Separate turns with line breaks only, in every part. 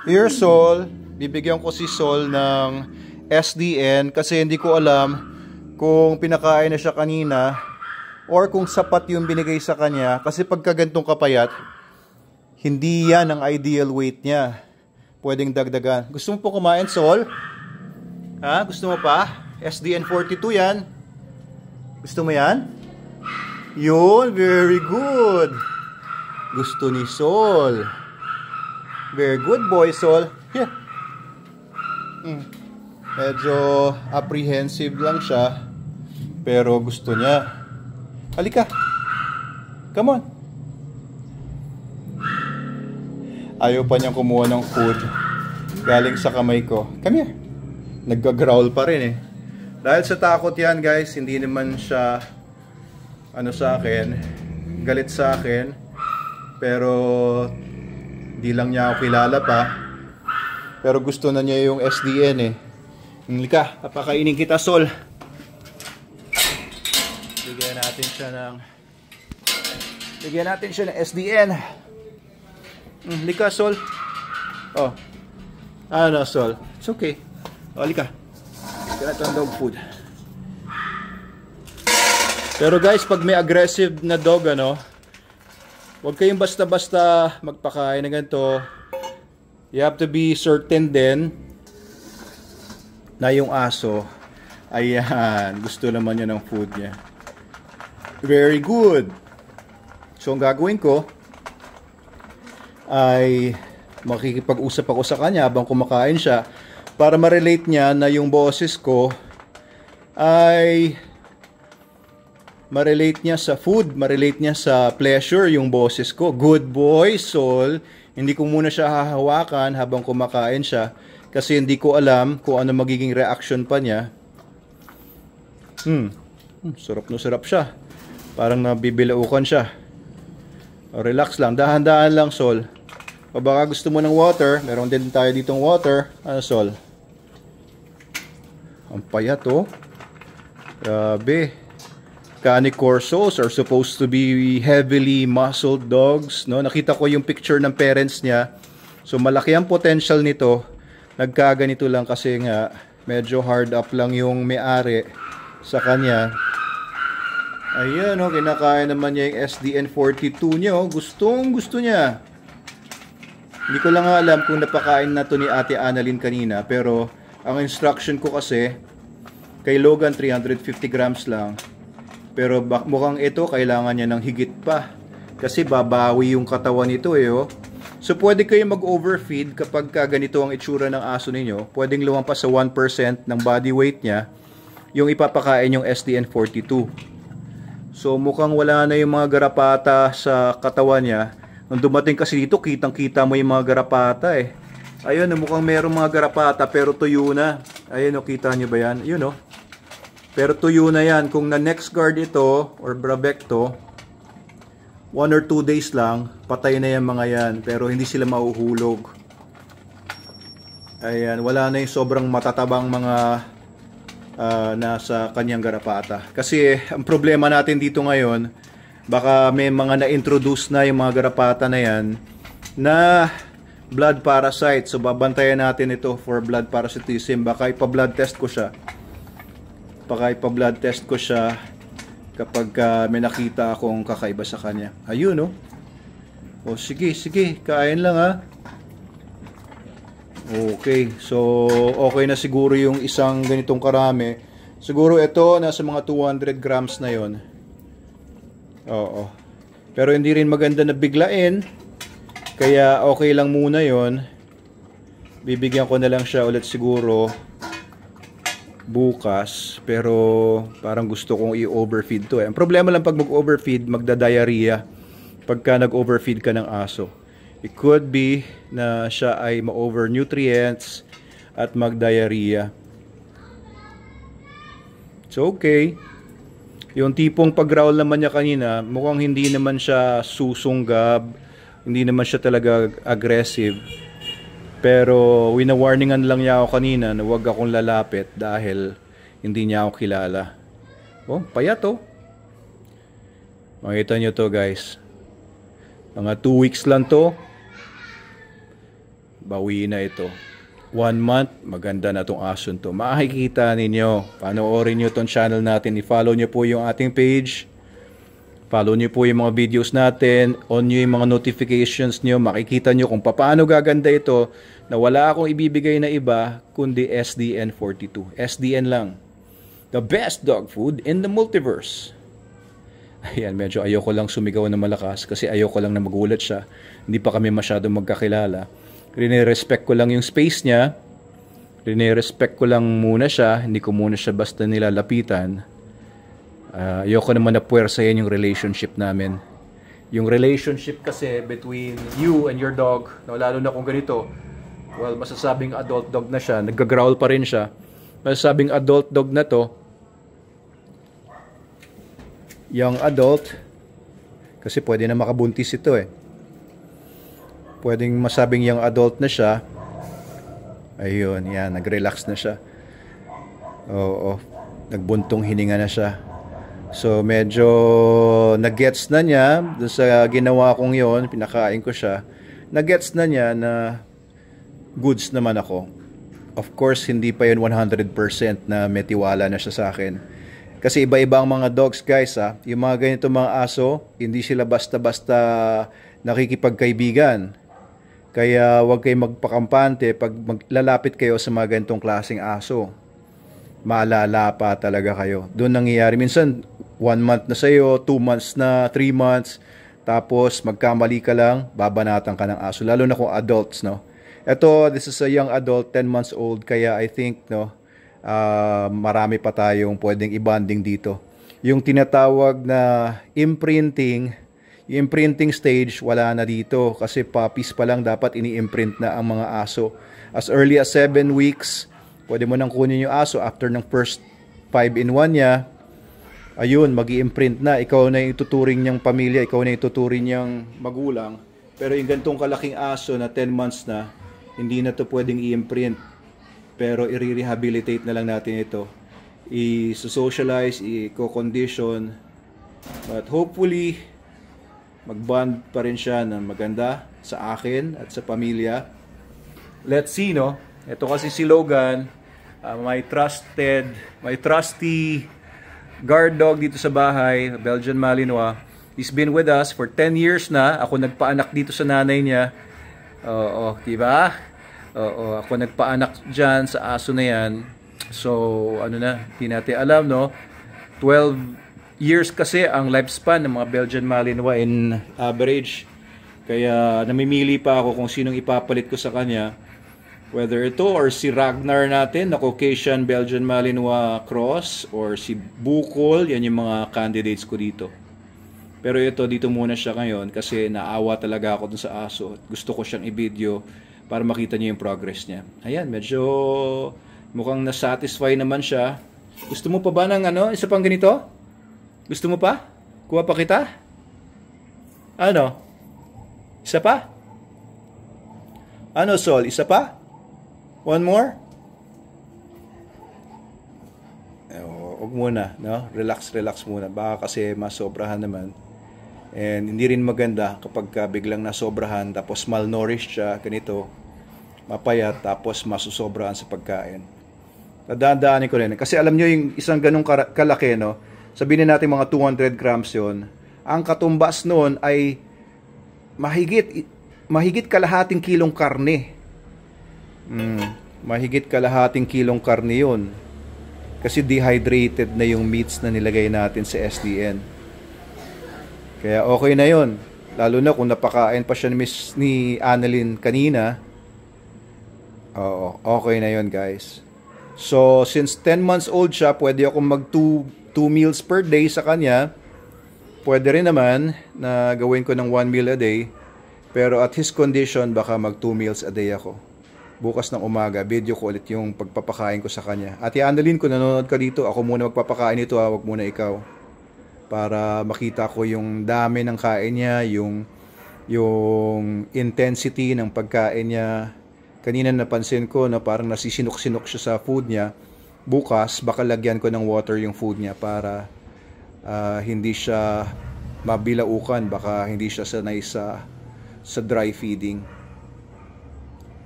Here Sol, bibigyan ko si Sol ng SDN kasi hindi ko alam kung pinakain na siya kanina or kung sapat yung binigay sa kanya, kasi pagka gantong kapayat, hindi yan ang ideal weight niya. Pwedeng dagdagan. Gusto mo po kumain, Sol? Ha? Gusto mo pa? SDN 42 yan. Gusto mo yan? Yun, very good. Gusto ni Sol. Very good boy, Sol. Yeah. Medyo apprehensive lang siya, pero gusto niya. Halika. Come on. Ayaw pa niyang kumuha ng food galing sa kamay ko. Come here. Nagga-growl pa rin eh. Dahil sa takot yan, guys, hindi naman siya sa akin, galit sa akin, pero di lang niya ako kilala pa. Pero gusto na niya yung SDN eh. Halika, papakainin kita, Sol. Bigyan natin siya ng SDN. Halika, Sol. Oh. Ano, Sol? It's okay. Oh, halika. Bigyan natin ang dog food. Pero guys, pag may aggressive na dog, huwag kayong basta-basta magpakain na ganito. You have to be certain din na yung aso, ayan, gusto naman niya ng food niya. Very good. So, ang gagawin ko ay makikipag-usap ako sa kanya habang kumakain siya para ma-relate niya na yung boses ko ay ma-relate niya sa food, ma-relate niya sa pleasure yung boses ko. Good boy, Sol. Hindi ko muna siya hahawakan habang kumakain siya kasi hindi ko alam kung ano magiging reaction pa niya. Sarap na sarap siya. Parang nabibilaukan siya. Relax lang, dahan-dahan lang, Sol. O baka gusto mo ng water, meron din tayo ditong water. Ano, Sol? Ang payat, oh. Grabe. Cane Corsos are supposed to be heavily muscled dogs, no? Nakita ko yung picture ng parents niya. So malaki ang potential nito. Nagkaganito lang kasi nga medyo hard up lang yung may-ari sa kanya. Ayan, oh, kinakain naman niya yung SDN 42 niya, oh. Gusto niya. Hindi ko lang alam kung napakain na to ni Ate Annalyn kanina, pero ang instruction ko kasi kay Logan 350 grams lang. Pero mukhang ito kailangan niya ng higit pa kasi babawi yung katawan nito eh, oh. So pwede kayo mag-overfeed kapag ganito ang itsura ng aso ninyo. Pwedeng lumampas sa 1% ng body weight niya yung ipapakain yung SDN 42. So mukhang wala na yung mga garapata sa katawan niya. Nung dumating kasi dito, kitang-kita mo yung mga garapata eh. Ayun, mukhang merong mga garapata pero tuyo na. Ayun, oh, kita nyo ba yan? Ayun, oh. Pero tuyo na yan. Kung na next guard ito or brabecto, 1 or 2 days lang, patay na yung mga yan. Pero hindi sila mahuhulog. Ayan, wala na yung sobrang matatabang mga nasa kanyang garapata. Kasi ang problema natin dito ngayon, baka may mga na-introduce na yung mga garapata na yan na blood parasite. So babantayan natin ito for blood parasitism. Baka ipa-blood test ko siya. Kapag may nakita akong kakaiba sa kanya. Ayun, no? O sige, kain lang, ha. Okay, so okay na siguro yung isang ganitong karami. Siguro ito nasa mga 200 grams na yon. Oo. Pero hindi rin maganda na biglain. Kaya okay lang muna yon. Bibigyan ko na lang siya ulit siguro bukas, pero parang gusto kong i-overfeed to eh. Ang problema lang pag mag-overfeed, magda-diarrhea pagka nag-overfeed ka ng aso. It could be na siya ay ma-over nutrients at mag-diarrhea. It's okay. Yung tipong pag-growl naman niya kanina, mukhang hindi naman siya susunggab, hindi naman siya talaga aggressive. Pero wina-warningan lang niya ako kanina na huwag akong lalapit dahil hindi niya ako kilala. Oh, payat, oh. Makita nyo to, guys. Mga 2 weeks lang to. bawi na ito. 1 month, maganda na tong aso to. Makikita ninyo, panoorin nyo tong channel natin, i-follow nyo po yung ating page, follow nyo po yung mga videos natin, on nyo yung mga notifications nyo, makikita nyo kung paano gaganda ito, na wala akong ibibigay na iba, kundi SDN42. SDN lang. The best dog food in the multiverse. Ayan, medyo ayoko lang sumigaw na malakas kasi ayoko lang na magulat siya. Hindi pa kami masyadong magkakilala. Rine-respect ko lang yung space niya. Rine-respect ko lang muna siya. Hindi ko muna siya basta nilalapitan. Ayoko naman na puwersahin yung relationship namin. Yung relationship kasi between you and your dog, no, lalo na kung ganito, well, masasabing adult dog na siya, nagga-growl pa rin siya. Masasabing adult dog na to, young adult, kasi pwede na makabuntis ito eh. Pwedeng masabing young adult na siya. Ayun, yan, nag-relax na siya. Oo, nagbuntong hininga na siya. So medyo nag-gets na niya doon sa ginawa kong yon, pinakain ko siya. Nag-gets na niya na goods naman ako. Of course, hindi pa yun 100% na may tiwala na siya sa akin. Kasi iba-iba ang mga dogs, guys, ha. Yung mga ganito mga aso, hindi sila basta-basta nakikipagkaibigan. Kaya huwag kayong magpakampante pag maglalapit kayo sa mga ganitong klaseng aso. Maalala pa talaga kayo. Doon nangyayari. Minsan, 1 month na sa'yo, 2 months na, 3 months. Tapos, magkamali ka lang, babanatan ka ng aso. Lalo na kung adults, no? Ito, this is a young adult, 10 months old. Kaya I think, no, marami pa tayong pwedeng i-bonding dito. Yung tinatawag na imprinting, yung imprinting stage, wala na dito. Kasi puppies pa lang dapat ini-imprint na ang mga aso. As early as 7 weeks, pwede mo nang kunin yung aso after ng first 5-in-1 niya. Ayun, mag-i-imprint na. Ikaw na yung ituturing niyang pamilya, ikaw na yung ituturing niyang magulang. Pero yung gantong kalaking aso na 10 months na, hindi na to pwedeng i-imprint. Pero i-rehabilitate na lang natin ito. I-socialize, i-co-condition. But hopefully, mag-bond pa rin siya na maganda sa akin at sa pamilya. Let's see, no? Ito kasi si Logan, my trusty guard dog dito sa bahay, Belgian Malinois. He's been with us for 10 years na. Ako nagpaanak dito sa nanay niya. Oo, diba? Oo, ako nagpaanak dyan sa aso na yan. So, ano na, hindi natin alam, no? 12 years kasi ang lifespan ng mga Belgian Malinois in average. Kaya namimili pa ako kung sinong ipapalit ko sa kanya. Whether ito or si Ragnar natin na Caucasian Belgian Malinois cross or si Bukol, yan yung mga candidates ko dito. Pero ito, dito muna siya ngayon kasi naawa talaga ako dun sa aso. Gusto ko siyang i-video para makita niyo yung progress niya. Ayan, medyo mukhang na-satisfy naman siya. Gusto mo pa ba ng ano, isa pang ganito? Gusto mo pa? Kuha pa kita? Ano? Isa pa? Ano, Sol? Isa pa? One more? Huwag muna, no? Relax muna. Baka kasi masobrahan naman. And hindi rin maganda kapag biglang nasobrahan tapos malnourished siya, ganito, mapayat, tapos masusobrahan sa pagkain. Dadaanin ko rin. Kasi alam nyo yung isang ganong kalaki, no? Sabihin natin mga 200 grams yon. Ang katumbas noon ay mahigit kalahating kilong karne. Mahigit kalahating kilong karne yun. Kasi dehydrated na yung meats na nilagay natin sa SDN. Kaya okay na yun. Lalo na kung napakain pa siya ni Annalyn kanina. Oo, okay na yun, guys. So, since 10 months old siya, pwede akong mag 2 meals per day sa kanya. Pwede rin naman na gawin ko ng 1 meal a day. Pero at his condition, baka mag 2 meals a day ako. Bukas ng umaga, video ko ulit yung pagpapakain ko sa kanya. Ate Annalyn, kung nanonood ka dito, ako muna magpapakain nito, wag muna ikaw. Para makita ko yung dami ng kain niya, yung intensity ng pagkain niya. Kanina napansin ko na parang nasisinok-sinok siya sa food niya. Bukas, baka lagyan ko ng water yung food niya para hindi siya mabilaukan, baka hindi siya sanay sa dry feeding.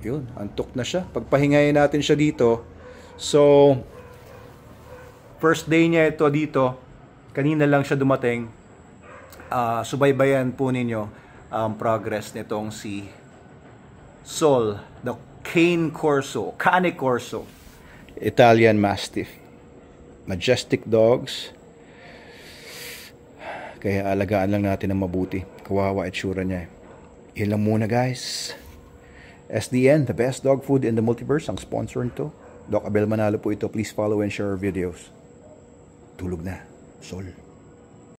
Yun, antok na siya. Pagpahingayin natin siya dito. So, first day niya ito dito. Kanina lang siya dumating. Subaybayan po ninyo ang progress nitong si Sol, the Cane Corso, Italian Mastiff. Majestic dogs. Kaya alagaan lang natin ng mabuti. Kawawa itsura niya. Yan lang muna guys. SDN, the best dog food in the multiverse, ang sponsor nito. Doc Abel Manalo po ito. Please follow and share our videos. Tulog na. Sol.